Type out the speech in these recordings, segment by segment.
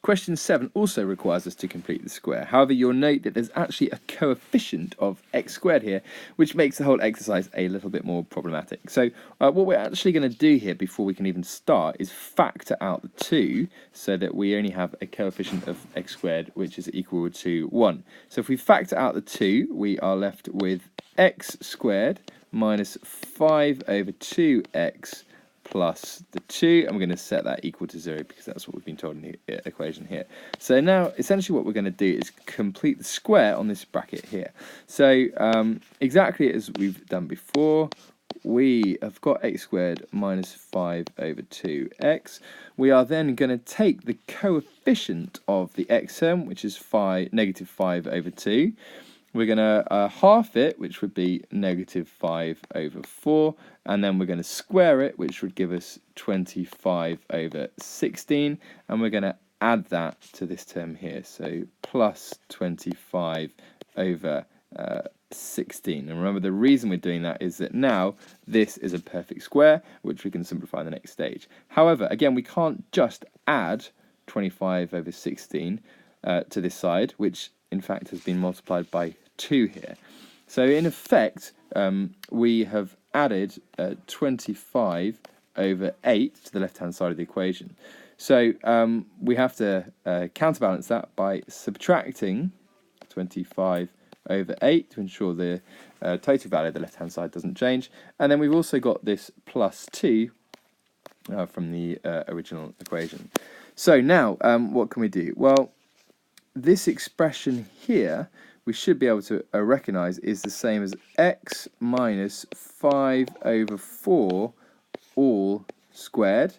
Question 7 also requires us to complete the square. However, you'll note that there's actually a coefficient of x squared here, which makes the whole exercise a little bit more problematic. So what we're actually going to do here before we can even start is factor out the 2 so that we only have a coefficient of x squared which is equal to 1. So if we factor out the 2, we are left with x squared minus 5 over 2x plus the 2, and we're going to set that equal to 0 because that's what we've been told in the equation here. So now essentially what we're going to do is complete the square on this bracket here. So exactly as we've done before, we have got x squared minus 5 over 2x. We are then going to take the coefficient of the x term, which is negative 5 over 2. We're going to half it, which would be negative 5 over 4, and then we're going to square it, which would give us 25 over 16, and we're going to add that to this term here, so plus 25 over 16. And remember, the reason we're doing that is that now this is a perfect square, which we can simplify in the next stage. However, again, we can't just add 25 over 16 to this side, which in fact has been multiplied by 2 here. So in effect, we have added 25 over 8 to the left-hand side of the equation. So we have to counterbalance that by subtracting 25 over 8 to ensure the total value of the left-hand side doesn't change. And then we've also got this plus 2 from the original equation. So now, what can we do? Well, this expression here, we should be able to recognise is the same as x minus 5 over 4 all squared.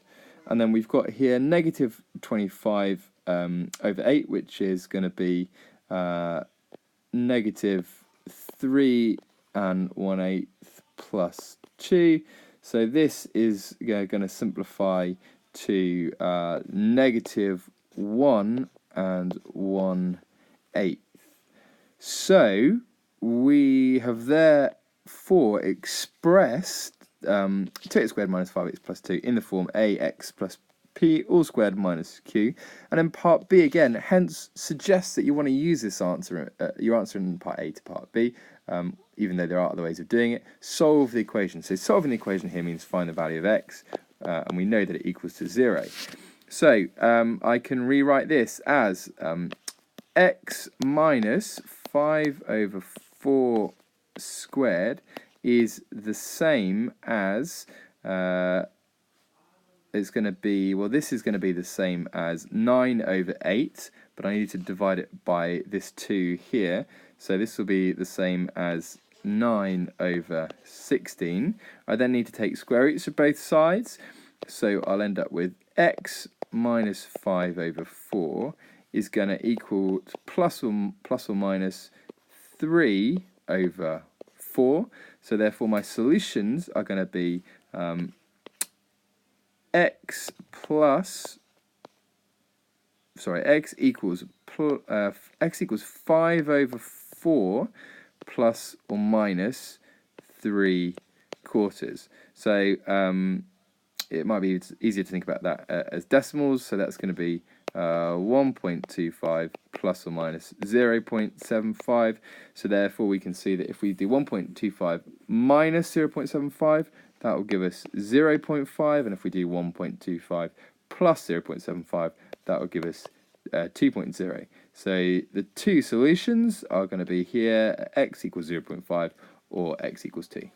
And then we've got here negative 25 over 8, which is going to be negative 3 1/8 plus 2. So this is going to simplify to negative 1 1/8. So we have therefore expressed 2x squared minus 5x plus 2 in the form ax plus p all squared minus q. And then part b again hence suggests that you want to use this answer, your answer in part A to part B, even though there are other ways of doing it. Solve the equation. So solving the equation here means find the value of x, and we know that it equals to 0. So I can rewrite this as x minus 5 over 4 squared is the same as, it's going to be, well, this is going to be the same as 9 over 8, but I need to divide it by this 2 here. So this will be the same as 9 over 16. I then need to take square roots of both sides. So I'll end up with x minus 5 over 4 is going to equal plus or minus 3 over 4. So therefore my solutions are going to be x equals 5 over 4 plus or minus 3/4. So it might be easier to think about that as decimals. So that's going to be 1.25 plus or minus 0.75. So therefore we can see that if we do 1.25 minus 0.75, that will give us 0.5, and if we do 1.25 plus 0.75, that will give us 2.0. So the two solutions are going to be here, x equals 0.5 or x equals 2.